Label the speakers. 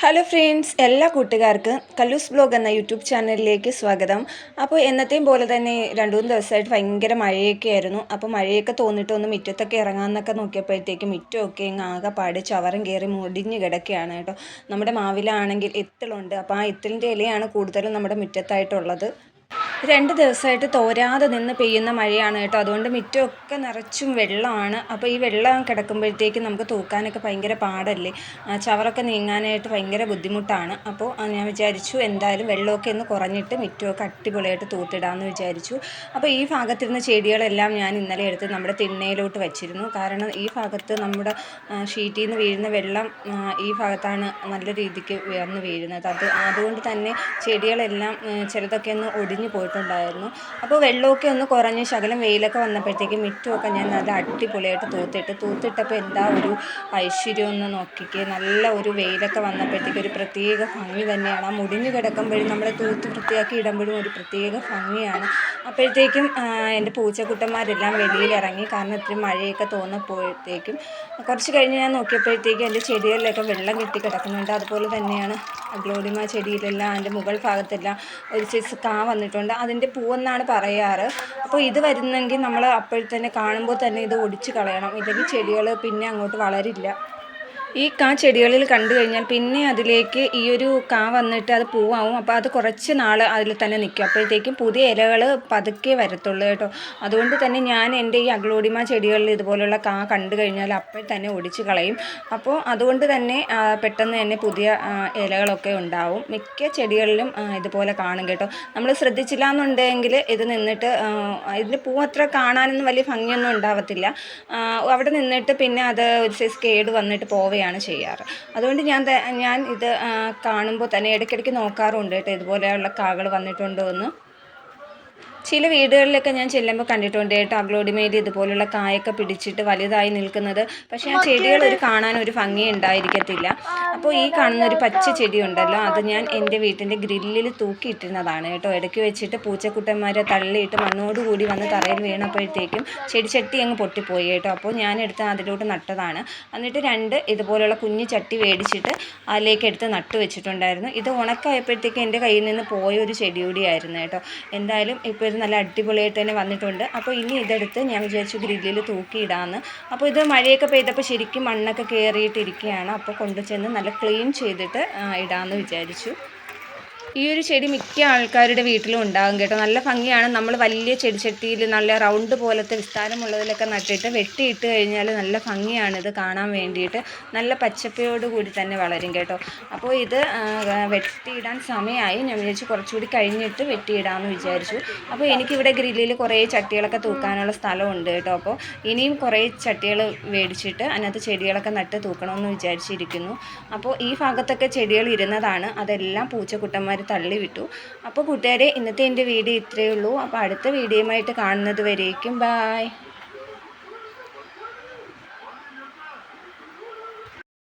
Speaker 1: Hello friends, എല്ലാ കൂട്ടുകാർക്കും കല്ലൂസ് blog എന്ന യൂട്യൂബ് ചാനലിലേക്ക് സ്വാഗതം. അപ്പോൾ എന്നത്തെയും പോലെ തന്നെ 2-3 ദിവസമായിട്ട് ഭയങ്കര മഴയൊക്കെ ആയിരുന്നു. അപ്പോൾ മഴയൊക്കെ തോന്നിയിട്ട് ഒന്ന് മുറ്റത്തൊക്കെ ഇറങ്ങാമെന്നൊക്കെ നോക്കിയപ്പോഴത്തേക്കും മുറ്റമൊക്കെ ആകെപ്പാട് ചവറും കയറി മുടിഞ്ഞ് കിടക്കുകയാണ് കേട്ടോ. നമ്മുടെ മാവിലാണെങ്കിൽ ഇത്തിളുണ്ട്. അപ്പോൾ ആ ഇത്തിലിൻ്റെ ഇലയാണ് കൂടുതലും നമ്മുടെ മുറ്റത്തായിട്ടുള്ളത്. 2 ദിവസമായിട്ട് തോരാതെ നിന്ന് പെയ്യുന്ന മഴയാണ് കേട്ടോ. അതുകൊണ്ട് മുറ്റമൊക്കെ നിറച്ചും വെള്ളമാണ്. അപ്പോൾ ഈ വെള്ളം കിടക്കുമ്പോഴത്തേക്കും നമുക്ക് തൂക്കാനൊക്കെ ഭയങ്കര പാടല്ലേ, ചവറൊക്കെ നീങ്ങാനായിട്ട് ഭയങ്കര ബുദ്ധിമുട്ടാണ്. അപ്പോൾ ഞാൻ വിചാരിച്ചു എന്തായാലും വെള്ളമൊക്കെ ഒന്ന് കുറഞ്ഞിട്ട് മുറ്റമൊക്കെ അടിപൊളിയായിട്ട് തൂത്തിടാമെന്ന് വിചാരിച്ചു. അപ്പോൾ ഈ ഭാഗത്തിരുന്ന ചെടികളെല്ലാം ഞാൻ ഇന്നലെ എടുത്ത് നമ്മുടെ തിണ്ണയിലോട്ട് വെച്ചിരുന്നു. കാരണം ഈ ഭാഗത്ത് നമ്മുടെ ഷീറ്റിൽ നിന്ന് വീഴുന്ന വെള്ളം ഈ ഭാഗത്താണ് നല്ല രീതിക്ക് ഉയർന്നു വീഴുന്നത്. അതുകൊണ്ട് തന്നെ ചെടികളെല്ലാം ചിലതൊക്കെ ഒന്ന് ഒടിഞ്ഞു പോയിട്ടുണ്ടായിരുന്നു. അപ്പോൾ വെള്ളമൊക്കെ ഒന്ന് കുറഞ്ഞ് ശകലം വെയിലൊക്കെ വന്നപ്പോഴത്തേക്കും മുറ്റമൊക്കെ ഞാൻ നല്ല അടിപൊളിയായിട്ട് തൂത്തിട്ടപ്പോൾ എന്താ ഒരു ഐശ്വര്യം ഒന്ന് നോക്കിക്കേ. നല്ല ഒരു വെയിലൊക്കെ വന്നപ്പോഴത്തേക്കും ഒരു പ്രത്യേക ഭംഗി തന്നെയാണ്. ആ മുടിഞ്ഞു കിടക്കുമ്പോഴും നമ്മൾ തൂത്ത് വൃത്തിയാക്കി ഇടുമ്പോഴും ഒരു പ്രത്യേക ഭംഗിയാണ്. അപ്പോഴത്തേക്കും എൻ്റെ പൂച്ചക്കുട്ടന്മാരെല്ലാം വെളിയിലിറങ്ങി. കാരണം ഇത്തിരി മഴയൊക്കെ തോന്നപ്പോഴത്തേക്കും കുറച്ച് കഴിഞ്ഞ് ഞാൻ നോക്കിയപ്പോഴത്തേക്കും എൻ്റെ ചെടികളിലൊക്കെ വെള്ളം കെട്ടി കിടക്കുന്നുണ്ട്. അതുപോലെ തന്നെയാണ് അഗ്ലോണിമ ചെടിയിലെല്ലാം അതിൻ്റെ മുകൾ ഭാഗത്തെല്ലാം ഒരു സൈസ് കാ വന്നിട്ടുണ്ട്. അതിൻ്റെ പൂവെന്നാണ് പറയാറ്. അപ്പോൾ ഇത് വരുന്നെങ്കിൽ നമ്മൾ അപ്പോഴത്തന്നെ കാണുമ്പോൾ തന്നെ ഇത് ഒടിച്ച് കളയണം, ഇല്ലെങ്കിൽ ചെടികൾ പിന്നെ അങ്ങോട്ട് വളരില്ല. ഈ ചെടികളിൽ കണ്ടു കഴിഞ്ഞാൽ പിന്നെ അതിലേക്ക് ഈ ഒരു വന്നിട്ട് അത് പൂവാവും. അപ്പോൾ അത് കുറച്ച് നാൾ അതിൽ തന്നെ നിൽക്കും. അപ്പോഴത്തേക്കും പുതിയ ഇലകൾ പതുക്കെ വരത്തുള്ളൂ കേട്ടോ. അതുകൊണ്ട് തന്നെ ഞാൻ എൻ്റെ ഈ അഗ്ലോണിമ ചെടികളിൽ ഇതുപോലുള്ള കണ്ടു കഴിഞ്ഞാൽ അപ്പോൾ തന്നെ ഒടിച്ച് കളയും. അപ്പോൾ അതുകൊണ്ട് തന്നെ പെട്ടെന്ന് തന്നെ പുതിയ ഇലകളൊക്കെ ഉണ്ടാവും. മിക്ക ചെടികളിലും ഇതുപോലെ കാണും കേട്ടോ. നമ്മൾ ശ്രദ്ധിച്ചില്ല എന്നുണ്ടെങ്കിൽ ഇത് നിന്നിട്ട് ഇതിൻ്റെ പൂ അത്ര കാണാനൊന്നും വലിയ ഭംഗിയൊന്നും ഉണ്ടാവത്തില്ല. അവിടെ നിന്നിട്ട് പിന്നെ അത് ഒരു സൈസ് കേട് വന്നിട്ട് പോവുകയാണ് ചെയ്യാറ്. അതുകൊണ്ട് ഞാൻ ഇത് കാണുമ്പോൾ തന്നെ ഇടയ്ക്കിടയ്ക്ക് നോക്കാറുണ്ട് കേട്ടോ, ഇതുപോലെയുള്ള കാകൾ വന്നിട്ടുണ്ടോ എന്ന്. ചില വീടുകളിലൊക്കെ ഞാൻ ചെല്ലുമ്പോൾ കണ്ടിട്ടുണ്ട് കേട്ടോ, അഗ്ലോണിമയിൽ ഇതുപോലുള്ള കായൊക്കെ പിടിച്ചിട്ട് വലുതായി നിൽക്കുന്നത്. പക്ഷേ ആ ചെടികൾ കാണാൻ ഒരു ഭംഗി ഉണ്ടായിരിക്കത്തില്ല. അപ്പോൾ ഈ കാണുന്ന ഒരു പച്ച ചെടി ഉണ്ടല്ലോ, അത് ഞാൻ എൻ്റെ വീട്ടിൻ്റെ ഗ്രില്ലിൽ തൂക്കിയിട്ടിരുന്നതാണ് കേട്ടോ. ഇടയ്ക്ക് വെച്ചിട്ട് പൂച്ചക്കുട്ടന്മാരെ തള്ളിയിട്ട് മണ്ണോടുകൂടി വന്ന് തറയിൽ വീണപ്പോഴത്തേക്കും ചെടി അങ്ങ് പൊട്ടിപ്പോയി കേട്ടോ. അപ്പോൾ ഞാനെടുത്ത് അതിലോട്ട് നട്ടതാണ്. എന്നിട്ട് 2 ഇതുപോലുള്ള കുഞ്ഞു ചട്ടി മേടിച്ചിട്ട് അതിലേക്ക് എടുത്ത് നട്ട് വെച്ചിട്ടുണ്ടായിരുന്നു. ഇത് ഉണക്കായപ്പോഴത്തേക്കും എൻ്റെ കയ്യിൽ നിന്ന് പോയ ഒരു ചെടി കൂടിയായിരുന്നു കേട്ടോ. എന്തായാലും ഇപ്പോൾ നല്ല അടിപൊളിയായിട്ട് തന്നെ വന്നിട്ടുണ്ട്. അപ്പോൾ ഇനി ഇതെടുത്ത് ഞാൻ വിചാരിച്ചു ഗ്രില്ലിൽ തൂക്കിയിടാമെന്ന്. അപ്പോൾ ഇത് മഴയൊക്കെ പെയ്തപ്പോൾ ശരിക്കും മണ്ണൊക്കെ കയറിയിട്ടിരിക്കുകയാണ്. അപ്പോൾ കൊണ്ടുചെന്ന് നല്ല ക്ലീൻ ചെയ്തിട്ട് ഇടാമെന്ന് വിചാരിച്ചു. ഈ ഒരു ചെടി മിക്ക ആൾക്കാരുടെ വീട്ടിലും ഉണ്ടാകും കേട്ടോ. നല്ല ഭംഗിയാണ്. നമ്മൾ വലിയ ചെടിച്ചട്ടിയിൽ നല്ല റൗണ്ട് പോലത്തെ വിസ്താരമുള്ളതിലൊക്കെ നട്ടിട്ട് വെട്ടിയിട്ട് കഴിഞ്ഞാൽ നല്ല ഭംഗിയാണ് ഇത് കാണാൻ വേണ്ടിയിട്ട്. നല്ല പച്ചപ്പയോട് കൂടി തന്നെ വളരും കേട്ടോ. അപ്പോൾ ഇത് വെട്ടിയിടാൻ സമയമായി. ഞാൻ വിചാരിച്ചു കുറച്ചുകൂടി കഴിഞ്ഞിട്ട് വെട്ടിയിടാമെന്ന് വിചാരിച്ചു. അപ്പോൾ എനിക്കിവിടെ ഗ്രില്ലിൽ കുറേ ചട്ടികളൊക്കെ തൂക്കാനുള്ള സ്ഥലമുണ്ട് കേട്ടോ. അപ്പോൾ ഇനിയും കുറേ ചട്ടികൾ മേടിച്ചിട്ട് അതിനകത്ത് ചെടികളൊക്കെ നട്ട് തൂക്കണമെന്ന് വിചാരിച്ചിരിക്കുന്നു. അപ്പോൾ ഈ ഭാഗത്തൊക്കെ ചെടികൾ ഇരുന്നതാണ്, അതെല്ലാം പൂച്ചക്കുട്ടന്മാർ തള്ളിവിട്ടു. അപ്പോൾ കൂട്ടുകാരെ, ഇന്നത്തെ എൻ്റെ വീഡിയോ ഇത്രയേ ഉള്ളൂ. അപ്പോൾ അടുത്ത വീഡിയോയുമായിട്ട് കാണുന്നത് വരേക്കും ബായ്.